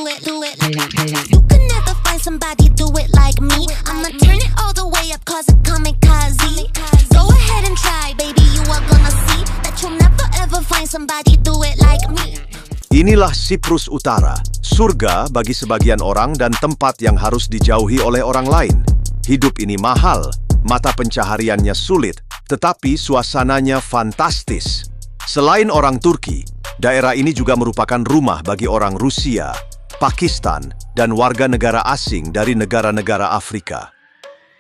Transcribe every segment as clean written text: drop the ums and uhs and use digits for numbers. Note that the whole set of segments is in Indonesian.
You can never find somebody do it like me. I'ma turn it all the way up, cause it kamikaze. Go ahead and try, baby, you are gonna see that you'll never ever find somebody do it like me. Inilah Siprus Utara, surga bagi sebagian orang dan tempat yang harus dijauhi oleh orang lain. Hidup ini mahal, mata pencahariannya sulit, tetapi suasananya fantastis. Selain orang Turki, daerah ini juga merupakan rumah bagi orang Rusia, Pakistan, dan warga negara asing dari negara-negara Afrika.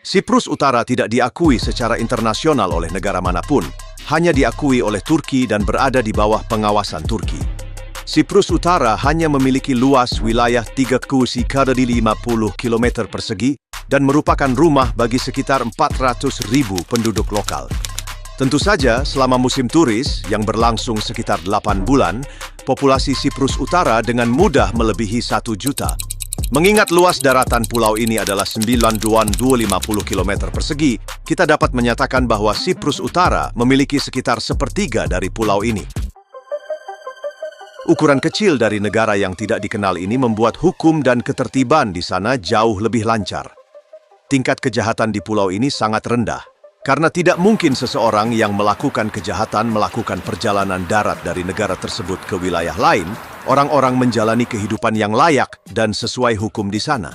Siprus Utara tidak diakui secara internasional oleh negara manapun, hanya diakui oleh Turki dan berada di bawah pengawasan Turki. Siprus Utara hanya memiliki luas wilayah 3,50 km persegi dan merupakan rumah bagi sekitar 400.000 penduduk lokal. Tentu saja, selama musim turis yang berlangsung sekitar 8 bulan, populasi Siprus Utara dengan mudah melebihi 1 juta. Mengingat luas daratan pulau ini adalah 9.250 km persegi, kita dapat menyatakan bahwa Siprus Utara memiliki sekitar sepertiga dari pulau ini. Ukuran kecil dari negara yang tidak dikenal ini membuat hukum dan ketertiban di sana jauh lebih lancar. Tingkat kejahatan di pulau ini sangat rendah, karena tidak mungkin seseorang yang melakukan kejahatan melakukan perjalanan darat dari negara tersebut ke wilayah lain. Orang-orang menjalani kehidupan yang layak dan sesuai hukum di sana.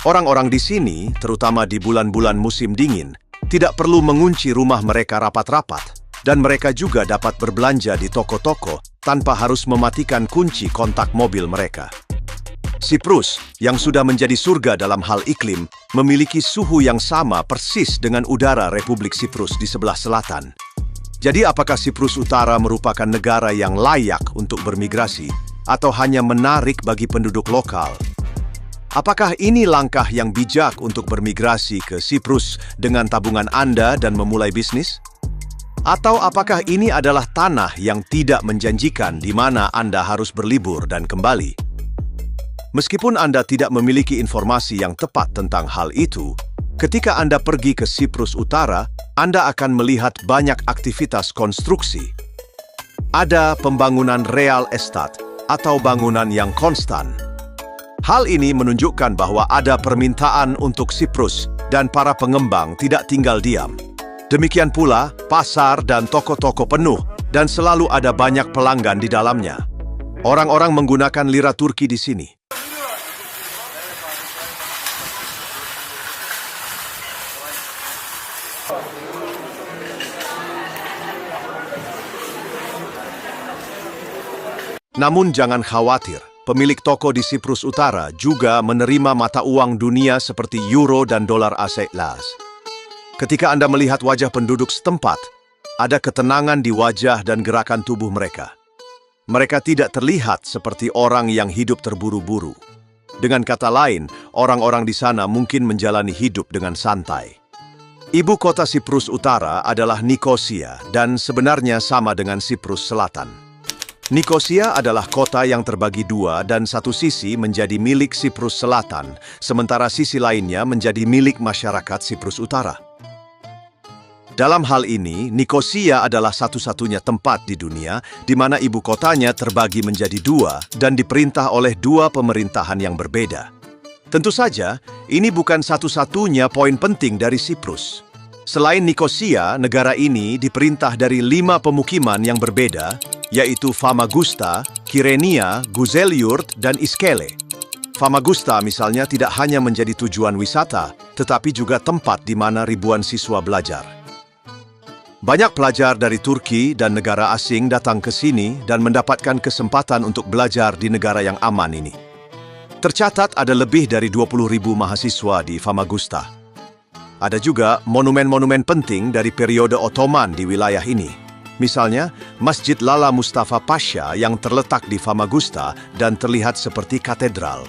Orang-orang di sini, terutama di bulan-bulan musim dingin, tidak perlu mengunci rumah mereka rapat-rapat, dan mereka juga dapat berbelanja di toko-toko tanpa harus mematikan kunci kontak mobil mereka. Siprus, yang sudah menjadi surga dalam hal iklim, memiliki suhu yang sama persis dengan udara Republik Siprus di sebelah selatan. Jadi apakah Siprus Utara merupakan negara yang layak untuk bermigrasi, atau hanya menarik bagi penduduk lokal? Apakah ini langkah yang bijak untuk bermigrasi ke Siprus dengan tabungan Anda dan memulai bisnis? Atau apakah ini adalah tanah yang tidak menjanjikan di mana Anda harus berlibur dan kembali? Meskipun Anda tidak memiliki informasi yang tepat tentang hal itu, ketika Anda pergi ke Siprus Utara, Anda akan melihat banyak aktivitas konstruksi. Ada pembangunan real estate atau bangunan yang konstan. Hal ini menunjukkan bahwa ada permintaan untuk Siprus dan para pengembang tidak tinggal diam. Demikian pula, pasar dan toko-toko penuh dan selalu ada banyak pelanggan di dalamnya. Orang-orang menggunakan lira Turki di sini. Namun jangan khawatir, pemilik toko di Siprus Utara juga menerima mata uang dunia seperti euro dan dolar AS. Ketika Anda melihat wajah penduduk setempat, ada ketenangan di wajah dan gerakan tubuh mereka. Mereka tidak terlihat seperti orang yang hidup terburu-buru. Dengan kata lain, orang-orang di sana mungkin menjalani hidup dengan santai. Ibu kota Siprus Utara adalah Nikosia dan sebenarnya sama dengan Siprus Selatan. Nikosia adalah kota yang terbagi dua dan satu sisi menjadi milik Siprus Selatan, sementara sisi lainnya menjadi milik masyarakat Siprus Utara. Dalam hal ini, Nikosia adalah satu-satunya tempat di dunia di mana ibu kotanya terbagi menjadi dua dan diperintah oleh dua pemerintahan yang berbeda. Tentu saja, ini bukan satu-satunya poin penting dari Siprus. Selain Nikosia, negara ini diperintah dari 5 pemukiman yang berbeda, yaitu Famagusta, Kyrenia, Güzelyurt, dan Iskele. Famagusta misalnya tidak hanya menjadi tujuan wisata, tetapi juga tempat di mana ribuan siswa belajar. Banyak pelajar dari Turki dan negara asing datang ke sini dan mendapatkan kesempatan untuk belajar di negara yang aman ini. Tercatat ada lebih dari 20.000 mahasiswa di Famagusta. Ada juga monumen-monumen penting dari periode Ottoman di wilayah ini. Misalnya, Masjid Lala Mustafa Pasha yang terletak di Famagusta dan terlihat seperti katedral.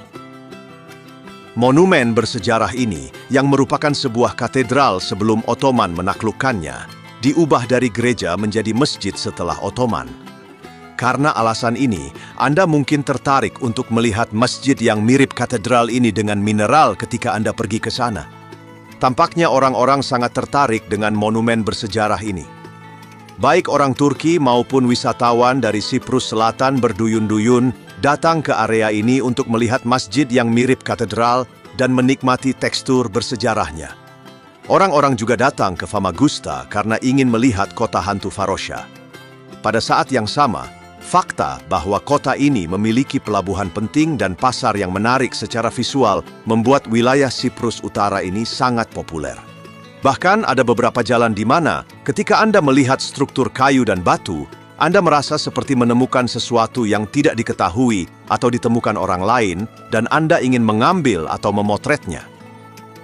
Monumen bersejarah ini, yang merupakan sebuah katedral sebelum Ottoman menaklukkannya, diubah dari gereja menjadi masjid setelah Ottoman. Karena alasan ini, Anda mungkin tertarik untuk melihat masjid yang mirip katedral ini dengan mineral ketika Anda pergi ke sana. Tampaknya orang-orang sangat tertarik dengan monumen bersejarah ini. Baik orang Turki maupun wisatawan dari Siprus Selatan berduyun-duyun datang ke area ini untuk melihat masjid yang mirip katedral dan menikmati tekstur bersejarahnya. Orang-orang juga datang ke Famagusta karena ingin melihat kota hantu Varosha. Pada saat yang sama, fakta bahwa kota ini memiliki pelabuhan penting dan pasar yang menarik secara visual membuat wilayah Siprus Utara ini sangat populer. Bahkan ada beberapa jalan di mana, ketika Anda melihat struktur kayu dan batu, Anda merasa seperti menemukan sesuatu yang tidak diketahui atau ditemukan orang lain, dan Anda ingin mengambil atau memotretnya.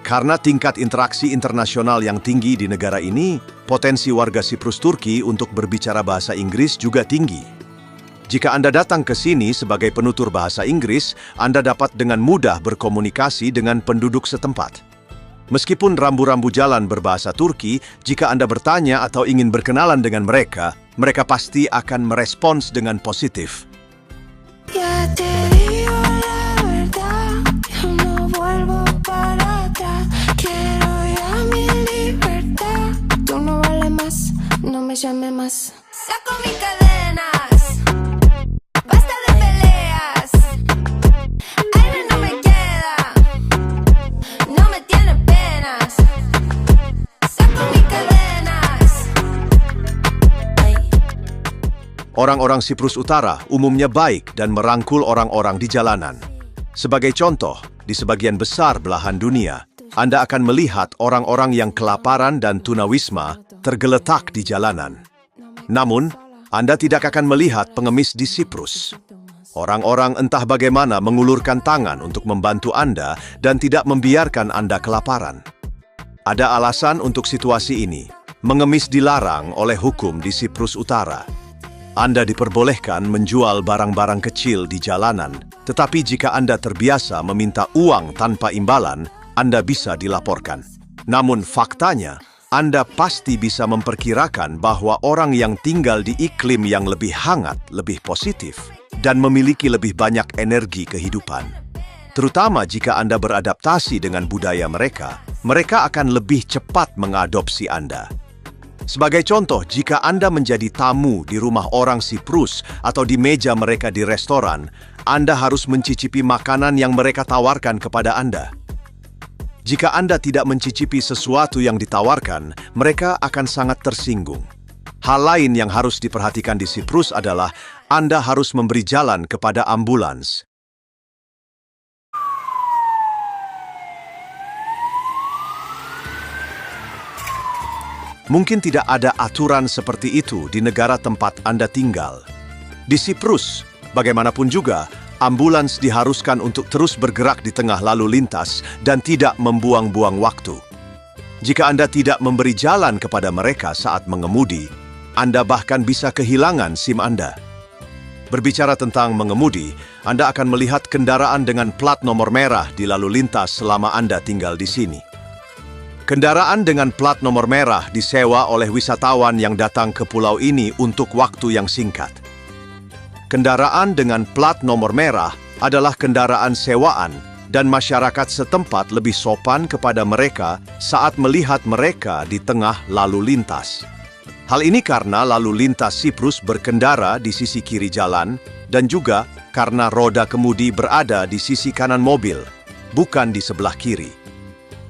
Karena tingkat interaksi internasional yang tinggi di negara ini, potensi warga Siprus Turki untuk berbicara bahasa Inggris juga tinggi. Jika Anda datang ke sini sebagai penutur bahasa Inggris, Anda dapat dengan mudah berkomunikasi dengan penduduk setempat. Meskipun rambu-rambu jalan berbahasa Turki, jika Anda bertanya atau ingin berkenalan dengan mereka, mereka pasti akan merespons dengan positif. Ya te digo la verdad, yo no vuelvo para atrás. Quiero ya mi libertad. Tú no vales más, no me llames más. Saco mis cadenas. Basta de peleas, aire no me queda, no me tiene penas. Saco mis cadenas. Orang-orang Siprus Utara umumnya baik dan merangkul orang-orang di jalanan. Sebagai contoh, di sebagian besar belahan dunia, Anda akan melihat orang-orang yang kelaparan dan tunawisma tergeletak di jalanan. Namun, Anda tidak akan melihat pengemis di Siprus. Orang-orang entah bagaimana mengulurkan tangan untuk membantu Anda dan tidak membiarkan Anda kelaparan. Ada alasan untuk situasi ini. Mengemis dilarang oleh hukum di Siprus Utara. Anda diperbolehkan menjual barang-barang kecil di jalanan, tetapi jika Anda terbiasa meminta uang tanpa imbalan, Anda bisa dilaporkan. Namun faktanya, Anda pasti bisa memperkirakan bahwa orang yang tinggal di iklim yang lebih hangat, lebih positif, dan memiliki lebih banyak energi kehidupan. Terutama jika Anda beradaptasi dengan budaya mereka, mereka akan lebih cepat mengadopsi Anda. Sebagai contoh, jika Anda menjadi tamu di rumah orang Siprus atau di meja mereka di restoran, Anda harus mencicipi makanan yang mereka tawarkan kepada Anda. Jika Anda tidak mencicipi sesuatu yang ditawarkan, mereka akan sangat tersinggung. Hal lain yang harus diperhatikan di Siprus adalah Anda harus memberi jalan kepada ambulans. Mungkin tidak ada aturan seperti itu di negara tempat Anda tinggal. Di Siprus, bagaimanapun juga, ambulans diharuskan untuk terus bergerak di tengah lalu lintas dan tidak membuang-buang waktu. Jika Anda tidak memberi jalan kepada mereka saat mengemudi, Anda bahkan bisa kehilangan SIM Anda. Berbicara tentang mengemudi, Anda akan melihat kendaraan dengan plat nomor merah di lalu lintas selama Anda tinggal di sini. Kendaraan dengan plat nomor merah disewa oleh wisatawan yang datang ke pulau ini untuk waktu yang singkat. Kendaraan dengan plat nomor merah adalah kendaraan sewaan dan masyarakat setempat lebih sopan kepada mereka saat melihat mereka di tengah lalu lintas. Hal ini karena lalu lintas Siprus berkendara di sisi kiri jalan dan juga karena roda kemudi berada di sisi kanan mobil, bukan di sebelah kiri.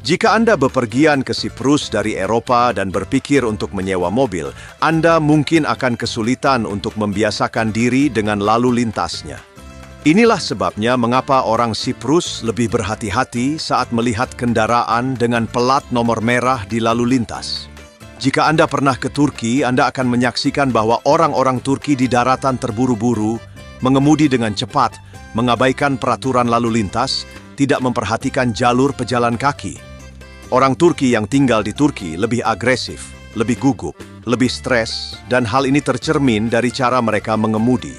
Jika Anda bepergian ke Siprus dari Eropa dan berpikir untuk menyewa mobil, Anda mungkin akan kesulitan untuk membiasakan diri dengan lalu lintasnya. Inilah sebabnya mengapa orang Siprus lebih berhati-hati saat melihat kendaraan dengan pelat nomor merah di lalu lintas. Jika Anda pernah ke Turki, Anda akan menyaksikan bahwa orang-orang Turki di daratan terburu-buru, mengemudi dengan cepat, mengabaikan peraturan lalu lintas, tidak memperhatikan jalur pejalan kaki. Orang Turki yang tinggal di Turki lebih agresif, lebih gugup, lebih stres, dan hal ini tercermin dari cara mereka mengemudi.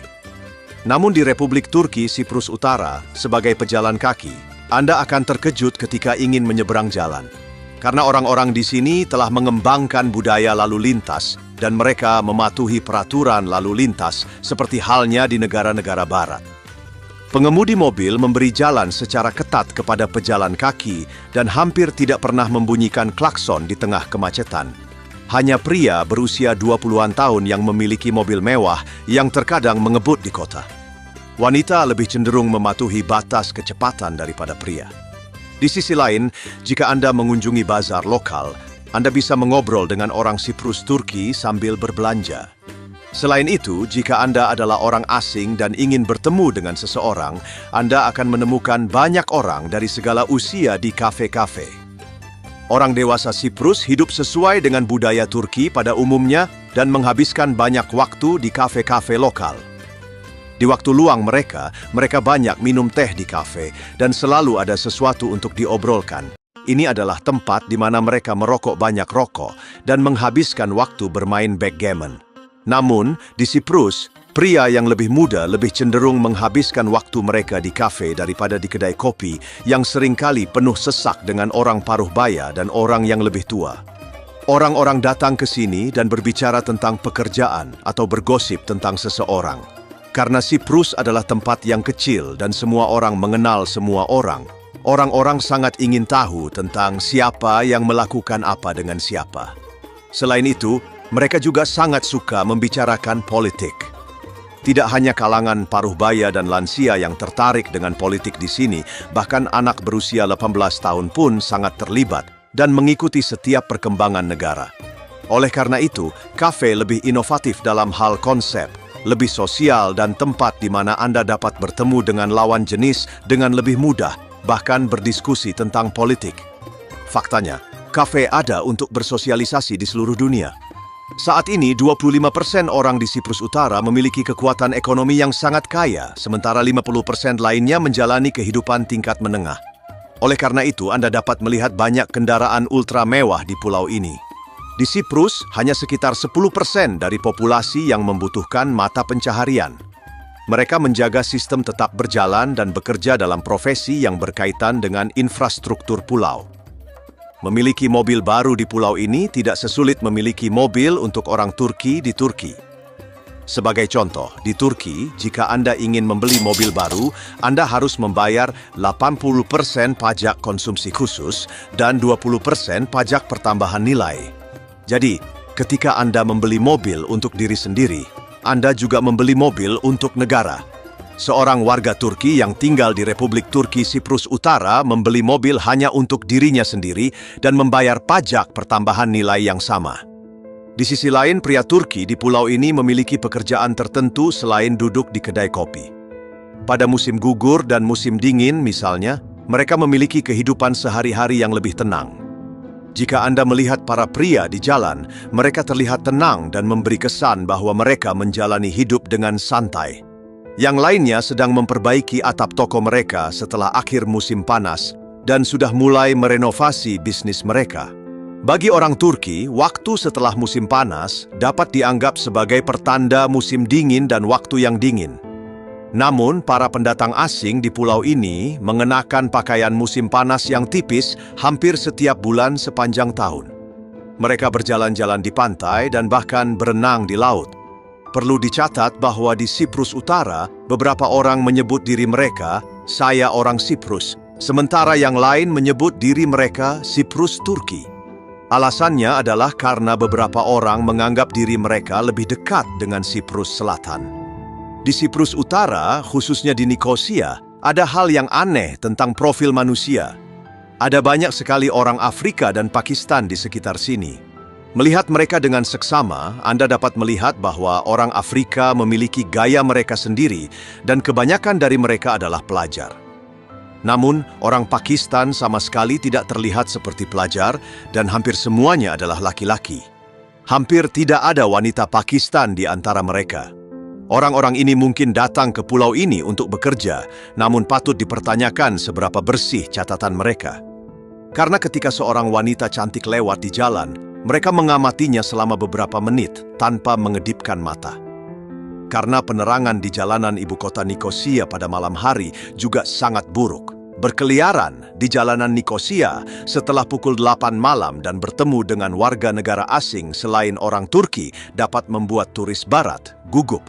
Namun di Republik Turki Siprus Utara, sebagai pejalan kaki, Anda akan terkejut ketika ingin menyeberang jalan. Karena orang-orang di sini telah mengembangkan budaya lalu lintas dan mereka mematuhi peraturan lalu lintas seperti halnya di negara-negara barat. Pengemudi mobil memberi jalan secara ketat kepada pejalan kaki dan hampir tidak pernah membunyikan klakson di tengah kemacetan. Hanya pria berusia 20-an tahun yang memiliki mobil mewah yang terkadang mengebut di kota. Wanita lebih cenderung mematuhi batas kecepatan daripada pria. Di sisi lain, jika Anda mengunjungi bazar lokal, Anda bisa mengobrol dengan orang Siprus Turki sambil berbelanja. Selain itu, jika Anda adalah orang asing dan ingin bertemu dengan seseorang, Anda akan menemukan banyak orang dari segala usia di kafe-kafe. Orang dewasa Siprus hidup sesuai dengan budaya Turki pada umumnya dan menghabiskan banyak waktu di kafe-kafe lokal. Di waktu luang mereka banyak minum teh di kafe dan selalu ada sesuatu untuk diobrolkan. Ini adalah tempat di mana mereka merokok banyak rokok dan menghabiskan waktu bermain backgammon. Namun, di Siprus, pria yang lebih muda lebih cenderung menghabiskan waktu mereka di kafe daripada di kedai kopi yang seringkali penuh sesak dengan orang paruh baya dan orang yang lebih tua. Orang-orang datang ke sini dan berbicara tentang pekerjaan atau bergosip tentang seseorang. Karena Siprus adalah tempat yang kecil dan semua orang mengenal semua orang, orang-orang sangat ingin tahu tentang siapa yang melakukan apa dengan siapa. Selain itu, mereka juga sangat suka membicarakan politik. Tidak hanya kalangan paruh baya dan lansia yang tertarik dengan politik di sini, bahkan anak berusia 18 tahun pun sangat terlibat dan mengikuti setiap perkembangan negara. Oleh karena itu, kafe lebih inovatif dalam hal konsep, lebih sosial dan tempat di mana Anda dapat bertemu dengan lawan jenis dengan lebih mudah, bahkan berdiskusi tentang politik. Faktanya, kafe ada untuk bersosialisasi di seluruh dunia. Saat ini, 25% orang di Siprus Utara memiliki kekuatan ekonomi yang sangat kaya, sementara 50% lainnya menjalani kehidupan tingkat menengah. Oleh karena itu, Anda dapat melihat banyak kendaraan ultra mewah di pulau ini. Di Siprus, hanya sekitar 10% dari populasi yang membutuhkan mata pencaharian. Mereka menjaga sistem tetap berjalan dan bekerja dalam profesi yang berkaitan dengan infrastruktur pulau. Memiliki mobil baru di pulau ini tidak sesulit memiliki mobil untuk orang Turki di Turki. Sebagai contoh, di Turki, jika Anda ingin membeli mobil baru, Anda harus membayar 80% pajak konsumsi khusus dan 20% pajak pertambahan nilai. Jadi, ketika Anda membeli mobil untuk diri sendiri, Anda juga membeli mobil untuk negara. Seorang warga Turki yang tinggal di Republik Turki Siprus Utara membeli mobil hanya untuk dirinya sendiri dan membayar pajak pertambahan nilai yang sama. Di sisi lain, pria Turki di pulau ini memiliki pekerjaan tertentu selain duduk di kedai kopi. Pada musim gugur dan musim dingin misalnya, mereka memiliki kehidupan sehari-hari yang lebih tenang. Jika Anda melihat para pria di jalan, mereka terlihat tenang dan memberi kesan bahwa mereka menjalani hidup dengan santai. Yang lainnya sedang memperbaiki atap toko mereka setelah akhir musim panas dan sudah mulai merenovasi bisnis mereka. Bagi orang Turki, waktu setelah musim panas dapat dianggap sebagai pertanda musim dingin dan waktu yang dingin. Namun, para pendatang asing di pulau ini mengenakan pakaian musim panas yang tipis hampir setiap bulan sepanjang tahun. Mereka berjalan-jalan di pantai dan bahkan berenang di laut. Perlu dicatat bahwa di Siprus Utara, beberapa orang menyebut diri mereka, "Saya orang Siprus," sementara yang lain menyebut diri mereka Siprus Turki. Alasannya adalah karena beberapa orang menganggap diri mereka lebih dekat dengan Siprus Selatan. Di Siprus Utara, khususnya di Nikosia, ada hal yang aneh tentang profil manusia. Ada banyak sekali orang Afrika dan Pakistan di sekitar sini. Melihat mereka dengan seksama, Anda dapat melihat bahwa orang Afrika memiliki gaya mereka sendiri dan kebanyakan dari mereka adalah pelajar. Namun, orang Pakistan sama sekali tidak terlihat seperti pelajar dan hampir semuanya adalah laki-laki. Hampir tidak ada wanita Pakistan di antara mereka. Orang-orang ini mungkin datang ke pulau ini untuk bekerja, namun patut dipertanyakan seberapa bersih catatan mereka. Karena ketika seorang wanita cantik lewat di jalan, mereka mengamatinya selama beberapa menit tanpa mengedipkan mata. Karena penerangan di jalanan ibu kota Nikosia pada malam hari juga sangat buruk. Berkeliaran di jalanan Nikosia setelah pukul 8 malam dan bertemu dengan warga negara asing selain orang Turki dapat membuat turis barat gugup.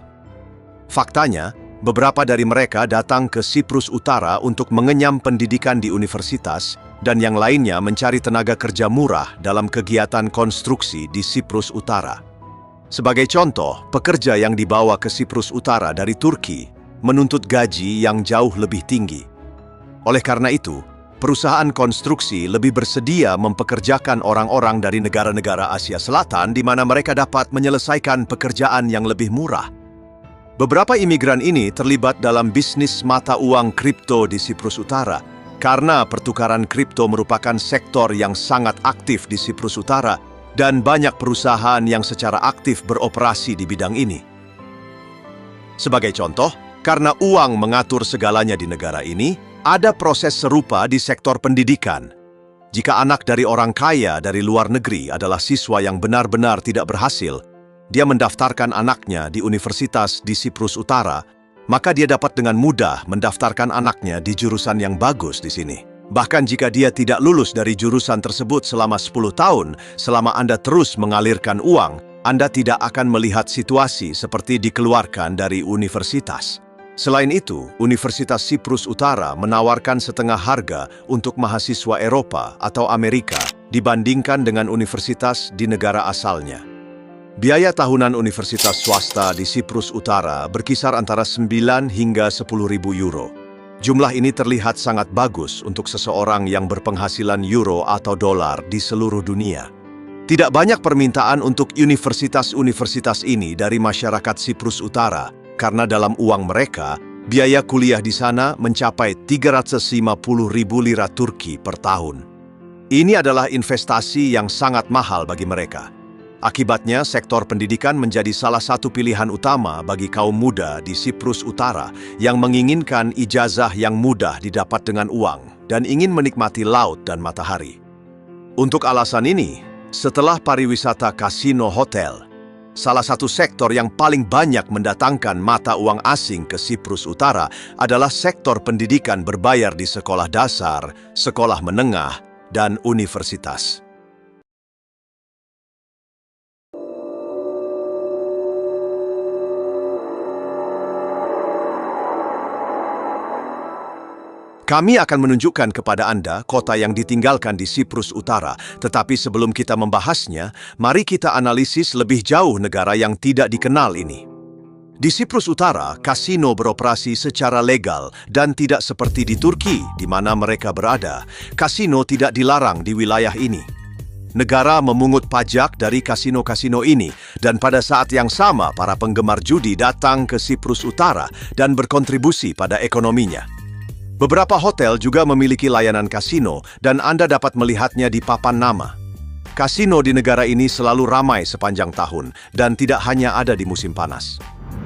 Faktanya, Beberapa dari mereka datang ke Siprus Utara untuk mengenyam pendidikan di universitas, dan yang lainnya mencari tenaga kerja murah dalam kegiatan konstruksi di Siprus Utara. Sebagai contoh, pekerja yang dibawa ke Siprus Utara dari Turki menuntut gaji yang jauh lebih tinggi. Oleh karena itu, perusahaan konstruksi lebih bersedia mempekerjakan orang-orang dari negara-negara Asia Selatan di mana mereka dapat menyelesaikan pekerjaan yang lebih murah. Beberapa imigran ini terlibat dalam bisnis mata uang kripto di Siprus Utara karena pertukaran kripto merupakan sektor yang sangat aktif di Siprus Utara dan banyak perusahaan yang secara aktif beroperasi di bidang ini. Sebagai contoh, karena uang mengatur segalanya di negara ini, ada proses serupa di sektor pendidikan. Jika anak dari orang kaya dari luar negeri adalah siswa yang benar-benar tidak berhasil, dia mendaftarkan anaknya di universitas di Siprus Utara, maka dia dapat dengan mudah mendaftarkan anaknya di jurusan yang bagus di sini. Bahkan jika dia tidak lulus dari jurusan tersebut selama 10 tahun, selama Anda terus mengalirkan uang, Anda tidak akan melihat situasi seperti dikeluarkan dari universitas. Selain itu, Universitas Siprus Utara menawarkan setengah harga untuk mahasiswa Eropa atau Amerika dibandingkan dengan universitas di negara asalnya. Biaya tahunan universitas swasta di Siprus Utara berkisar antara 9 hingga 10.000 euro. Jumlah ini terlihat sangat bagus untuk seseorang yang berpenghasilan euro atau dolar di seluruh dunia. Tidak banyak permintaan untuk universitas-universitas ini dari masyarakat Siprus Utara, karena dalam uang mereka, biaya kuliah di sana mencapai 350.000 lira Turki per tahun. Ini adalah investasi yang sangat mahal bagi mereka. Akibatnya, sektor pendidikan menjadi salah satu pilihan utama bagi kaum muda di Siprus Utara yang menginginkan ijazah yang mudah didapat dengan uang dan ingin menikmati laut dan matahari. Untuk alasan ini, setelah pariwisata kasino hotel, salah satu sektor yang paling banyak mendatangkan mata uang asing ke Siprus Utara adalah sektor pendidikan berbayar di sekolah dasar, sekolah menengah, dan universitas. Kami akan menunjukkan kepada Anda kota yang ditinggalkan di Siprus Utara, tetapi sebelum kita membahasnya, mari kita analisis lebih jauh negara yang tidak dikenal ini. Di Siprus Utara, kasino beroperasi secara legal dan tidak seperti di Turki, di mana mereka berada. Kasino tidak dilarang di wilayah ini. Negara memungut pajak dari kasino-kasino ini, dan pada saat yang sama para penggemar judi datang ke Siprus Utara dan berkontribusi pada ekonominya. Beberapa hotel juga memiliki layanan kasino dan Anda dapat melihatnya di papan nama. Kasino di negara ini selalu ramai sepanjang tahun dan tidak hanya ada di musim panas.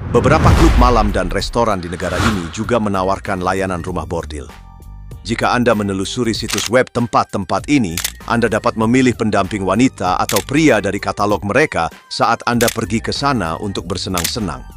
Beberapa klub malam dan restoran di negara ini juga menawarkan layanan rumah bordil. Jika Anda menelusuri situs web tempat-tempat ini, Anda dapat memilih pendamping wanita atau pria dari katalog mereka saat Anda pergi ke sana untuk bersenang-senang.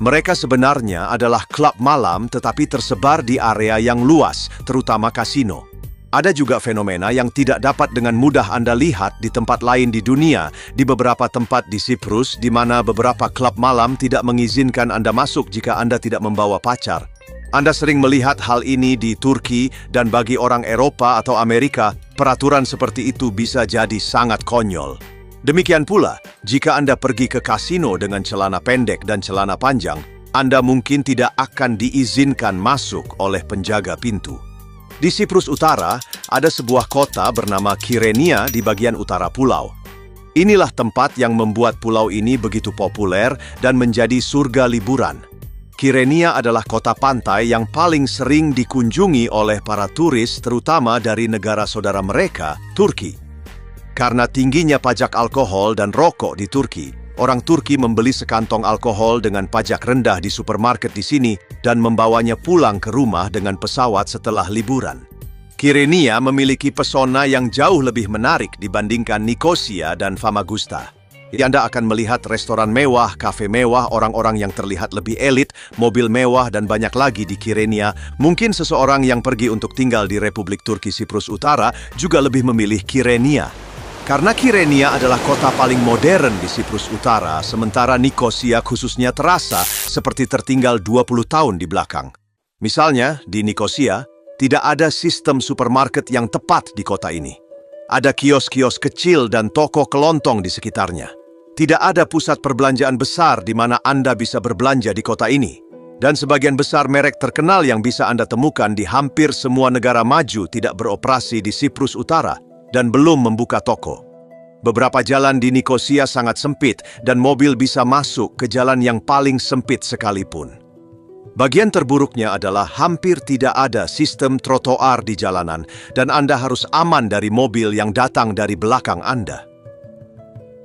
Mereka sebenarnya adalah klub malam tetapi tersebar di area yang luas, terutama kasino. Ada juga fenomena yang tidak dapat dengan mudah Anda lihat di tempat lain di dunia, di beberapa tempat di Siprus, di mana beberapa klub malam tidak mengizinkan Anda masuk jika Anda tidak membawa pacar. Anda sering melihat hal ini di Turki, dan bagi orang Eropa atau Amerika, peraturan seperti itu bisa jadi sangat konyol. Demikian pula, jika Anda pergi ke kasino dengan celana pendek dan celana panjang, Anda mungkin tidak akan diizinkan masuk oleh penjaga pintu. Di Siprus Utara, ada sebuah kota bernama Kyrenia di bagian utara pulau. Inilah tempat yang membuat pulau ini begitu populer dan menjadi surga liburan. Kyrenia adalah kota pantai yang paling sering dikunjungi oleh para turis, terutama dari negara saudara mereka, Turki. Karena tingginya pajak alkohol dan rokok di Turki, orang Turki membeli sekantong alkohol dengan pajak rendah di supermarket di sini dan membawanya pulang ke rumah dengan pesawat setelah liburan. Kyrenia memiliki pesona yang jauh lebih menarik dibandingkan Nikosia dan Famagusta. Anda akan melihat restoran mewah, kafe mewah, orang-orang yang terlihat lebih elit, mobil mewah, dan banyak lagi di Kyrenia. Mungkin seseorang yang pergi untuk tinggal di Republik Turki Siprus Utara juga lebih memilih Kyrenia. Karena Kyrenia adalah kota paling modern di Siprus Utara, sementara Nikosia khususnya terasa seperti tertinggal 20 tahun di belakang. Misalnya, di Nikosia, tidak ada sistem supermarket yang tepat di kota ini. Ada kios-kios kecil dan toko kelontong di sekitarnya. Tidak ada pusat perbelanjaan besar di mana Anda bisa berbelanja di kota ini. Dan sebagian besar merek terkenal yang bisa Anda temukan di hampir semua negara maju tidak beroperasi di Siprus Utara dan belum membuka toko. Beberapa jalan di Nikosia sangat sempit dan mobil bisa masuk ke jalan yang paling sempit sekalipun. Bagian terburuknya adalah hampir tidak ada sistem trotoar di jalanan dan Anda harus aman dari mobil yang datang dari belakang Anda.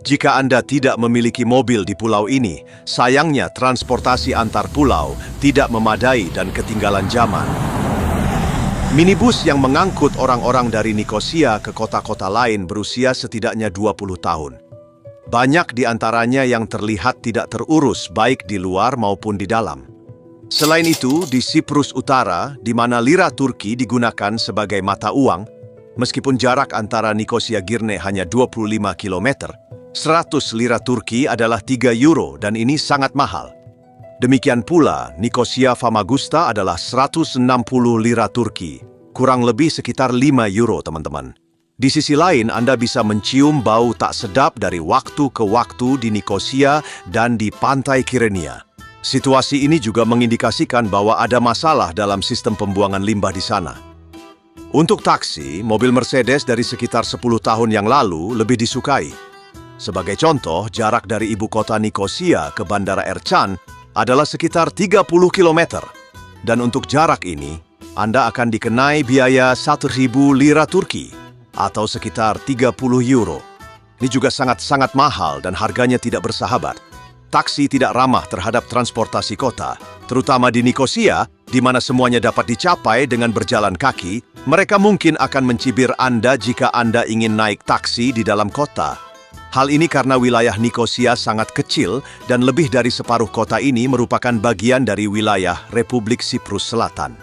Jika Anda tidak memiliki mobil di pulau ini, sayangnya transportasi antar pulau tidak memadai dan ketinggalan zaman. Minibus yang mengangkut orang-orang dari Nikosia ke kota-kota lain berusia setidaknya 20 tahun. Banyak di antaranya yang terlihat tidak terurus baik di luar maupun di dalam. Selain itu, di Siprus Utara, di mana lira Turki digunakan sebagai mata uang, meskipun jarak antara Nikosia Girne hanya 25 km, 100 lira Turki adalah 3 euro dan ini sangat mahal. Demikian pula, Nikosia Famagusta adalah 160 lira Turki, kurang lebih sekitar 5 euro teman-teman. Di sisi lain, Anda bisa mencium bau tak sedap dari waktu ke waktu di Nikosia dan di pantai Kyrenia. Situasi ini juga mengindikasikan bahwa ada masalah dalam sistem pembuangan limbah di sana. Untuk taksi, mobil Mercedes dari sekitar 10 tahun yang lalu lebih disukai. Sebagai contoh, jarak dari ibu kota Nikosia ke Bandara Ercan adalah sekitar 30 km. Dan untuk jarak ini, Anda akan dikenai biaya 1.000 lira Turki atau sekitar 30 euro. Ini juga sangat-sangat mahal dan harganya tidak bersahabat. Taksi tidak ramah terhadap transportasi kota, terutama di Nikosia, di mana semuanya dapat dicapai dengan berjalan kaki. Mereka mungkin akan mencibir Anda jika Anda ingin naik taksi di dalam kota. Hal ini karena wilayah Nikosia sangat kecil dan lebih dari separuh kota ini merupakan bagian dari wilayah Republik Siprus Selatan.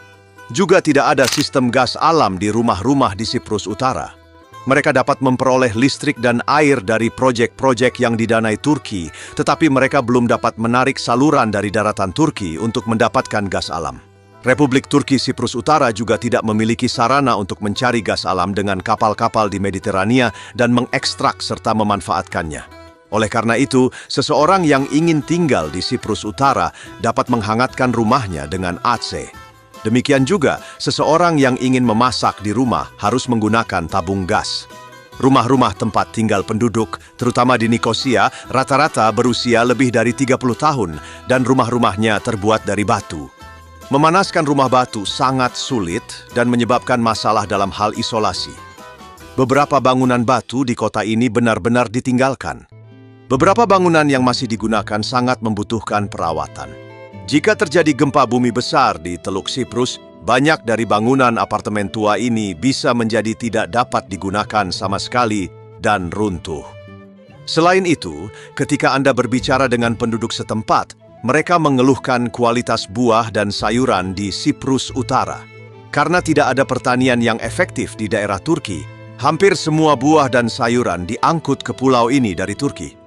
Juga tidak ada sistem gas alam di rumah-rumah di Siprus Utara. Mereka dapat memperoleh listrik dan air dari proyek-proyek yang didanai Turki, tetapi mereka belum dapat menarik saluran dari daratan Turki untuk mendapatkan gas alam. Republik Turki Siprus Utara juga tidak memiliki sarana untuk mencari gas alam dengan kapal-kapal di Mediterania dan mengekstrak serta memanfaatkannya. Oleh karena itu, seseorang yang ingin tinggal di Siprus Utara dapat menghangatkan rumahnya dengan AC. Demikian juga, seseorang yang ingin memasak di rumah harus menggunakan tabung gas. Rumah-rumah tempat tinggal penduduk, terutama di Nikosia, rata-rata berusia lebih dari 30 tahun dan rumah-rumahnya terbuat dari batu. Memanaskan rumah batu sangat sulit dan menyebabkan masalah dalam hal isolasi. Beberapa bangunan batu di kota ini benar-benar ditinggalkan. Beberapa bangunan yang masih digunakan sangat membutuhkan perawatan. Jika terjadi gempa bumi besar di Teluk Siprus, banyak dari bangunan apartemen tua ini bisa menjadi tidak dapat digunakan sama sekali dan runtuh. Selain itu, ketika Anda berbicara dengan penduduk setempat, mereka mengeluhkan kualitas buah dan sayuran di Siprus Utara. Karena tidak ada pertanian yang efektif di daerah Turki, hampir semua buah dan sayuran diangkut ke pulau ini dari Turki.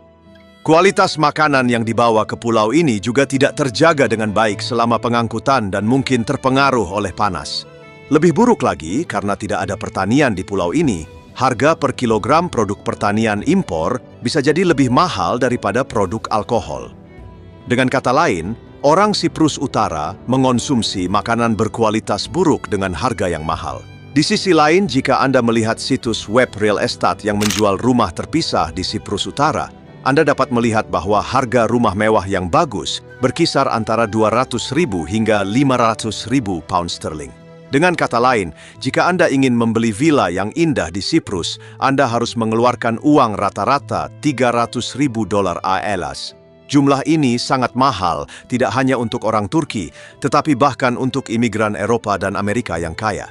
Kualitas makanan yang dibawa ke pulau ini juga tidak terjaga dengan baik selama pengangkutan dan mungkin terpengaruh oleh panas. Lebih buruk lagi, karena tidak ada pertanian di pulau ini, harga per kilogram produk pertanian impor bisa jadi lebih mahal daripada produk alkohol. Dengan kata lain, orang Siprus Utara mengonsumsi makanan berkualitas buruk dengan harga yang mahal. Di sisi lain, jika Anda melihat situs web real estate yang menjual rumah terpisah di Siprus Utara, Anda dapat melihat bahwa harga rumah mewah yang bagus berkisar antara 200.000 hingga 500.000 pound sterling. Dengan kata lain, jika Anda ingin membeli villa yang indah di Siprus, Anda harus mengeluarkan uang rata-rata $300.000 AES. Jumlah ini sangat mahal, tidak hanya untuk orang Turki, tetapi bahkan untuk imigran Eropa dan Amerika yang kaya.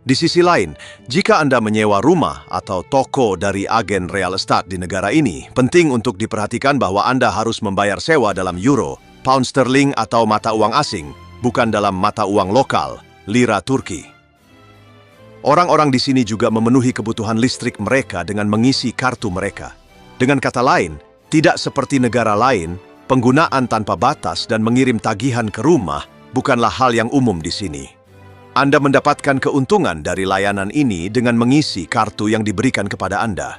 Di sisi lain, jika Anda menyewa rumah atau toko dari agen real estate di negara ini, penting untuk diperhatikan bahwa Anda harus membayar sewa dalam euro, pound sterling atau mata uang asing, bukan dalam mata uang lokal, lira Turki. Orang-orang di sini juga memenuhi kebutuhan listrik mereka dengan mengisi kartu mereka. Dengan kata lain, tidak seperti negara lain, penggunaan tanpa batas dan mengirim tagihan ke rumah bukanlah hal yang umum di sini. Anda mendapatkan keuntungan dari layanan ini dengan mengisi kartu yang diberikan kepada Anda.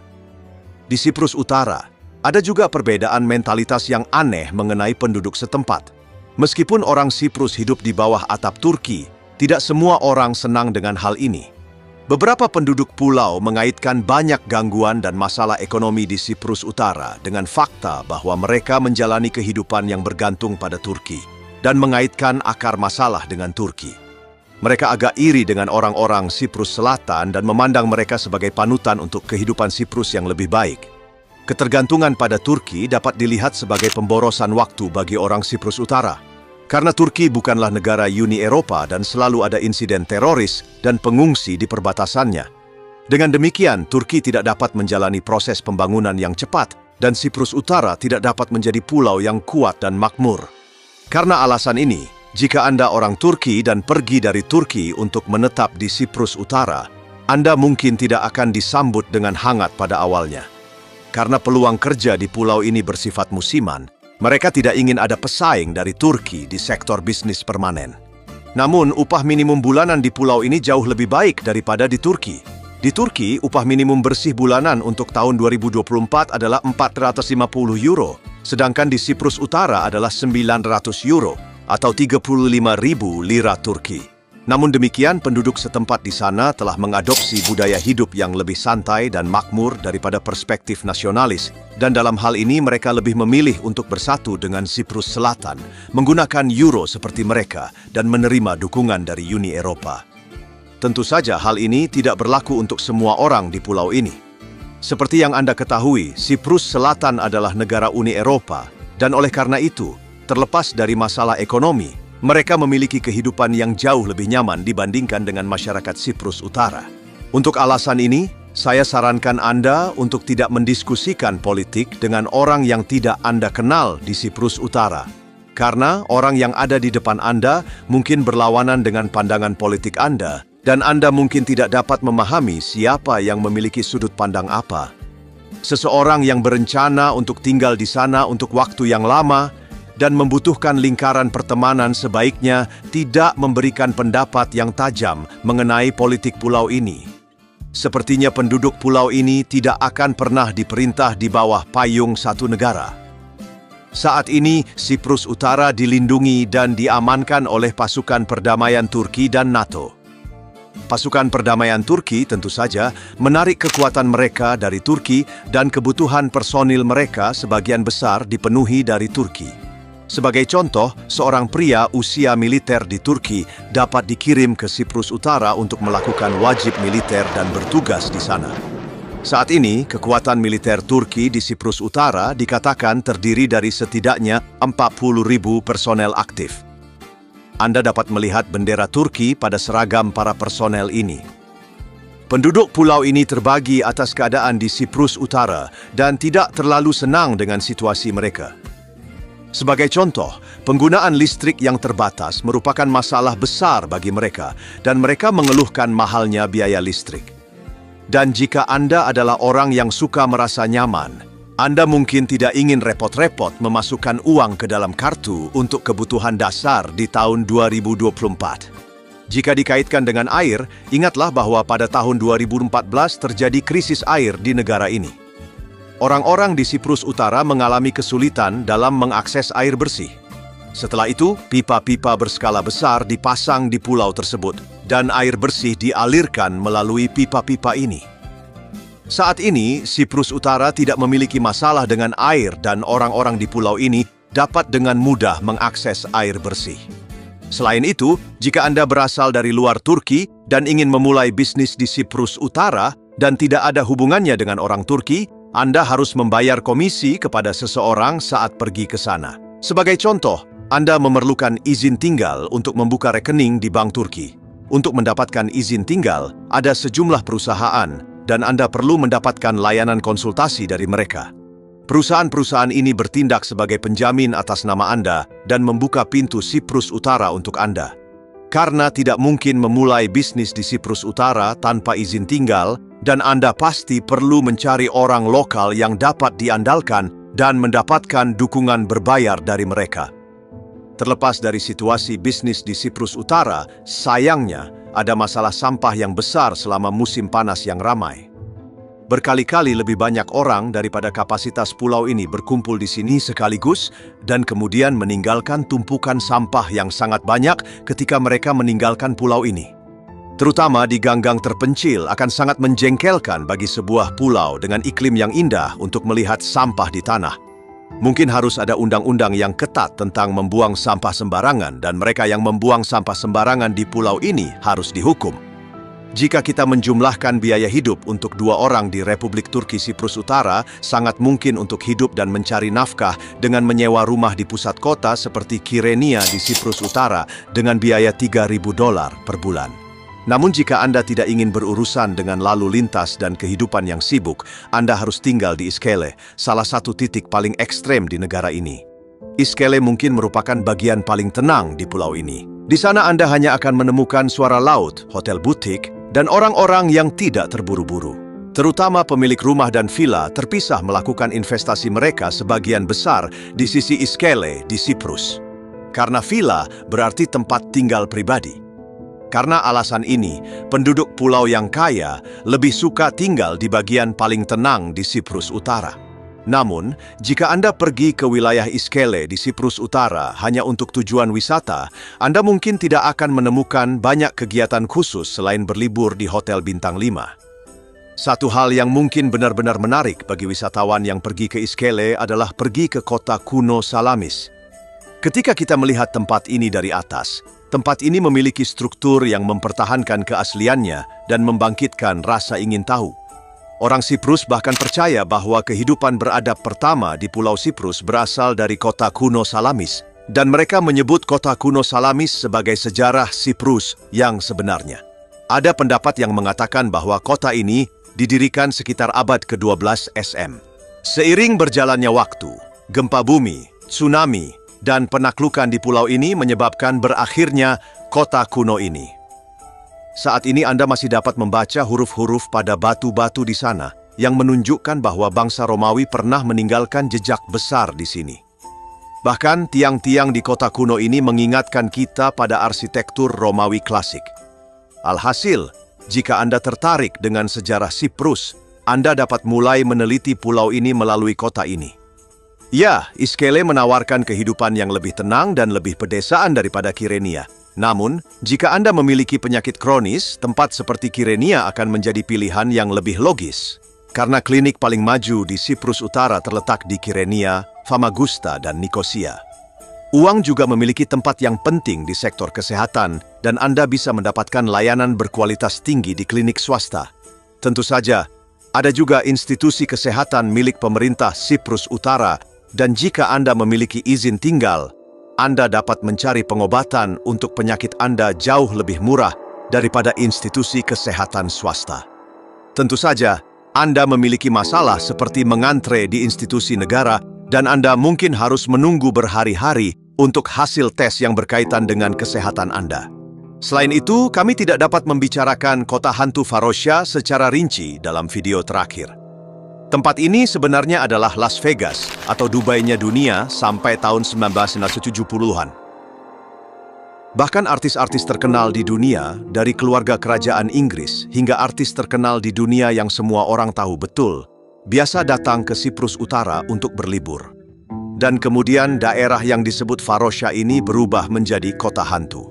Di Siprus Utara, ada juga perbedaan mentalitas yang aneh mengenai penduduk setempat. Meskipun orang Siprus hidup di bawah atap Turki, tidak semua orang senang dengan hal ini. Beberapa penduduk pulau mengaitkan banyak gangguan dan masalah ekonomi di Siprus Utara dengan fakta bahwa mereka menjalani kehidupan yang bergantung pada Turki dan mengaitkan akar masalah dengan Turki. Mereka agak iri dengan orang-orang Siprus Selatan dan memandang mereka sebagai panutan untuk kehidupan Siprus yang lebih baik. Ketergantungan pada Turki dapat dilihat sebagai pemborosan waktu bagi orang Siprus Utara. Karena Turki bukanlah negara Uni Eropa dan selalu ada insiden teroris dan pengungsi di perbatasannya. Dengan demikian, Turki tidak dapat menjalani proses pembangunan yang cepat dan Siprus Utara tidak dapat menjadi pulau yang kuat dan makmur. Karena alasan ini, jika Anda orang Turki dan pergi dari Turki untuk menetap di Siprus Utara, Anda mungkin tidak akan disambut dengan hangat pada awalnya. Karena peluang kerja di pulau ini bersifat musiman, mereka tidak ingin ada pesaing dari Turki di sektor bisnis permanen. Namun, upah minimum bulanan di pulau ini jauh lebih baik daripada di Turki. Di Turki, upah minimum bersih bulanan untuk tahun 2024 adalah 450 euro, sedangkan di Siprus Utara adalah 900 euro atau 35.000 lira Turki. Namun demikian, penduduk setempat di sana telah mengadopsi budaya hidup yang lebih santai dan makmur daripada perspektif nasionalis, dan dalam hal ini mereka lebih memilih untuk bersatu dengan Siprus Selatan, menggunakan euro seperti mereka, dan menerima dukungan dari Uni Eropa. Tentu saja hal ini tidak berlaku untuk semua orang di pulau ini. Seperti yang Anda ketahui, Siprus Selatan adalah negara Uni Eropa, dan oleh karena itu, terlepas dari masalah ekonomi, mereka memiliki kehidupan yang jauh lebih nyaman dibandingkan dengan masyarakat Siprus Utara. Untuk alasan ini, saya sarankan Anda untuk tidak mendiskusikan politik dengan orang yang tidak Anda kenal di Siprus Utara. Karena orang yang ada di depan Anda mungkin berlawanan dengan pandangan politik Anda, dan Anda mungkin tidak dapat memahami siapa yang memiliki sudut pandang apa. Seseorang yang berencana untuk tinggal di sana untuk waktu yang lama, dan membutuhkan lingkaran pertemanan sebaiknya tidak memberikan pendapat yang tajam mengenai politik pulau ini. Sepertinya penduduk pulau ini tidak akan pernah diperintah di bawah payung satu negara. Saat ini, Siprus Utara dilindungi dan diamankan oleh pasukan perdamaian Turki dan NATO. Pasukan perdamaian Turki tentu saja menarik kekuatan mereka dari Turki dan kebutuhan personil mereka sebagian besar dipenuhi dari Turki. Sebagai contoh, seorang pria usia militer di Turki dapat dikirim ke Siprus Utara untuk melakukan wajib militer dan bertugas di sana. Saat ini, kekuatan militer Turki di Siprus Utara dikatakan terdiri dari setidaknya 40.000 personel aktif. Anda dapat melihat bendera Turki pada seragam para personel ini. Penduduk pulau ini terbagi atas keadaan di Siprus Utara dan tidak terlalu senang dengan situasi mereka. Sebagai contoh, penggunaan listrik yang terbatas merupakan masalah besar bagi mereka dan mereka mengeluhkan mahalnya biaya listrik. Dan jika Anda adalah orang yang suka merasa nyaman, Anda mungkin tidak ingin repot-repot memasukkan uang ke dalam kartu untuk kebutuhan dasar di tahun 2024. Jika dikaitkan dengan air, ingatlah bahwa pada tahun 2014 terjadi krisis air di negara ini. Orang-orang di Siprus Utara mengalami kesulitan dalam mengakses air bersih. Setelah itu, pipa-pipa berskala besar dipasang di pulau tersebut, dan air bersih dialirkan melalui pipa-pipa ini. Saat ini, Siprus Utara tidak memiliki masalah dengan air dan orang-orang di pulau ini dapat dengan mudah mengakses air bersih. Selain itu, jika Anda berasal dari luar Turki dan ingin memulai bisnis di Siprus Utara dan tidak ada hubungannya dengan orang Turki, Anda harus membayar komisi kepada seseorang saat pergi ke sana. Sebagai contoh, Anda memerlukan izin tinggal untuk membuka rekening di Bank Turki. Untuk mendapatkan izin tinggal, ada sejumlah perusahaan, dan Anda perlu mendapatkan layanan konsultasi dari mereka. Perusahaan-perusahaan ini bertindak sebagai penjamin atas nama Anda dan membuka pintu Siprus Utara untuk Anda. Karena tidak mungkin memulai bisnis di Siprus Utara tanpa izin tinggal, dan Anda pasti perlu mencari orang lokal yang dapat diandalkan dan mendapatkan dukungan berbayar dari mereka. Terlepas dari situasi bisnis di Siprus Utara, sayangnya ada masalah sampah yang besar selama musim panas yang ramai. Berkali-kali lebih banyak orang daripada kapasitas pulau ini berkumpul di sini sekaligus dan kemudian meninggalkan tumpukan sampah yang sangat banyak ketika mereka meninggalkan pulau ini. Terutama di ganggang terpencil akan sangat menjengkelkan bagi sebuah pulau dengan iklim yang indah untuk melihat sampah di tanah. Mungkin harus ada undang-undang yang ketat tentang membuang sampah sembarangan dan mereka yang membuang sampah sembarangan di pulau ini harus dihukum. Jika kita menjumlahkan biaya hidup untuk 2 orang di Republik Turki Siprus Utara, sangat mungkin untuk hidup dan mencari nafkah dengan menyewa rumah di pusat kota seperti Kyrenia di Siprus Utara dengan biaya $3.000 per bulan. Namun jika Anda tidak ingin berurusan dengan lalu lintas dan kehidupan yang sibuk, Anda harus tinggal di Iskele, salah satu titik paling ekstrem di negara ini. Iskele mungkin merupakan bagian paling tenang di pulau ini. Di sana Anda hanya akan menemukan suara laut, hotel butik, dan orang-orang yang tidak terburu-buru. Terutama pemilik rumah dan villa terpisah melakukan investasi mereka sebagian besar di sisi Iskele di Siprus. Karena villa berarti tempat tinggal pribadi. Karena alasan ini, penduduk pulau yang kaya lebih suka tinggal di bagian paling tenang di Siprus Utara. Namun, jika Anda pergi ke wilayah Iskele di Siprus Utara hanya untuk tujuan wisata, Anda mungkin tidak akan menemukan banyak kegiatan khusus selain berlibur di Hotel Bintang 5. Satu hal yang mungkin benar-benar menarik bagi wisatawan yang pergi ke Iskele adalah pergi ke kota kuno Salamis. Ketika kita melihat tempat ini dari atas, tempat ini memiliki struktur yang mempertahankan keasliannya dan membangkitkan rasa ingin tahu. Orang Siprus bahkan percaya bahwa kehidupan beradab pertama di Pulau Siprus berasal dari kota kuno Salamis, dan mereka menyebut kota kuno Salamis sebagai sejarah Siprus yang sebenarnya. Ada pendapat yang mengatakan bahwa kota ini didirikan sekitar abad ke-12 SM. Seiring berjalannya waktu, gempa bumi, tsunami, dan penaklukan di pulau ini menyebabkan berakhirnya kota kuno ini. Saat ini Anda masih dapat membaca huruf-huruf pada batu-batu di sana yang menunjukkan bahwa bangsa Romawi pernah meninggalkan jejak besar di sini. Bahkan tiang-tiang di kota kuno ini mengingatkan kita pada arsitektur Romawi klasik. Alhasil, jika Anda tertarik dengan sejarah Siprus, Anda dapat mulai meneliti pulau ini melalui kota ini. Ya, Iskele menawarkan kehidupan yang lebih tenang dan lebih pedesaan daripada Kyrenia. Namun, jika Anda memiliki penyakit kronis, tempat seperti Kyrenia akan menjadi pilihan yang lebih logis. Karena klinik paling maju di Siprus Utara terletak di Kyrenia, Famagusta, dan Nikosia. Uang juga memiliki tempat yang penting di sektor kesehatan, dan Anda bisa mendapatkan layanan berkualitas tinggi di klinik swasta. Tentu saja, ada juga institusi kesehatan milik pemerintah Siprus Utara, dan jika Anda memiliki izin tinggal, Anda dapat mencari pengobatan untuk penyakit Anda jauh lebih murah daripada institusi kesehatan swasta. Tentu saja, Anda memiliki masalah seperti mengantre di institusi negara dan Anda mungkin harus menunggu berhari-hari untuk hasil tes yang berkaitan dengan kesehatan Anda. Selain itu, kami tidak dapat membicarakan kota hantu Farosha secara rinci dalam video terakhir. Tempat ini sebenarnya adalah Las Vegas atau Dubai-nya dunia sampai tahun 1970-an. Bahkan artis-artis terkenal di dunia, dari keluarga kerajaan Inggris hingga artis terkenal di dunia yang semua orang tahu betul, biasa datang ke Siprus Utara untuk berlibur. Dan kemudian daerah yang disebut Farosha ini berubah menjadi kota hantu.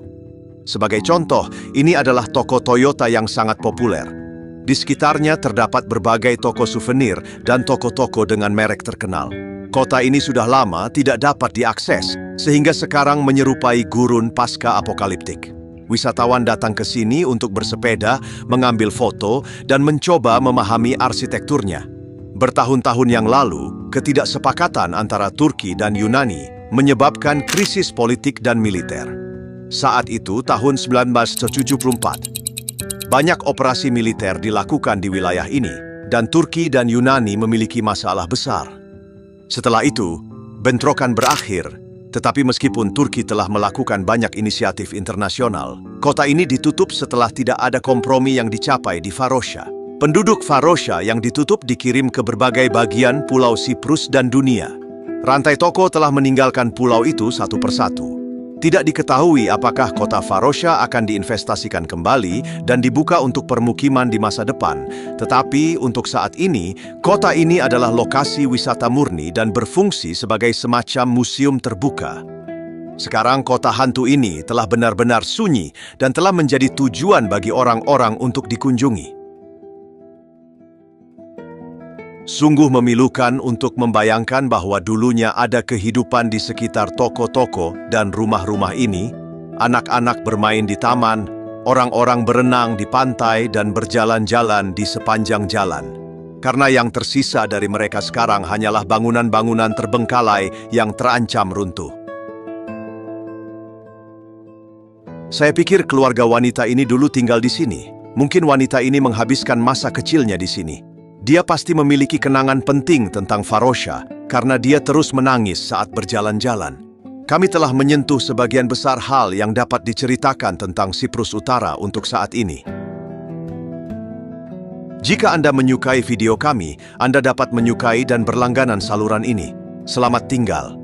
Sebagai contoh, ini adalah toko Toyota yang sangat populer. Di sekitarnya terdapat berbagai toko souvenir dan toko-toko dengan merek terkenal. Kota ini sudah lama tidak dapat diakses, sehingga sekarang menyerupai gurun pasca apokaliptik. Wisatawan datang ke sini untuk bersepeda, mengambil foto, dan mencoba memahami arsitekturnya. Bertahun-tahun yang lalu, ketidaksepakatan antara Turki dan Yunani menyebabkan krisis politik dan militer. Saat itu, tahun 1974, banyak operasi militer dilakukan di wilayah ini, dan Turki dan Yunani memiliki masalah besar. Setelah itu, bentrokan berakhir, Tetapi meskipun Turki telah melakukan banyak inisiatif internasional, kota ini ditutup setelah tidak ada kompromi yang dicapai di Varosha. Penduduk Varosha yang ditutup dikirim ke berbagai bagian pulau Siprus dan dunia. Rantai toko telah meninggalkan pulau itu satu persatu. Tidak diketahui apakah kota Varosha akan diinvestasikan kembali dan dibuka untuk permukiman di masa depan. Tetapi untuk saat ini, kota ini adalah lokasi wisata murni dan berfungsi sebagai semacam museum terbuka. Sekarang kota hantu ini telah benar-benar sunyi dan telah menjadi tujuan bagi orang-orang untuk dikunjungi. Sungguh memilukan untuk membayangkan bahwa dulunya ada kehidupan di sekitar toko-toko dan rumah-rumah ini. Anak-anak bermain di taman, orang-orang berenang di pantai dan berjalan-jalan di sepanjang jalan. Karena yang tersisa dari mereka sekarang hanyalah bangunan-bangunan terbengkalai yang terancam runtuh. Saya pikir keluarga wanita ini dulu tinggal di sini. Mungkin wanita ini menghabiskan masa kecilnya di sini. Dia pasti memiliki kenangan penting tentang Varosha karena dia terus menangis saat berjalan-jalan. Kami telah menyentuh sebagian besar hal yang dapat diceritakan tentang Siprus Utara untuk saat ini. Jika Anda menyukai video kami, Anda dapat menyukai dan berlangganan saluran ini. Selamat tinggal.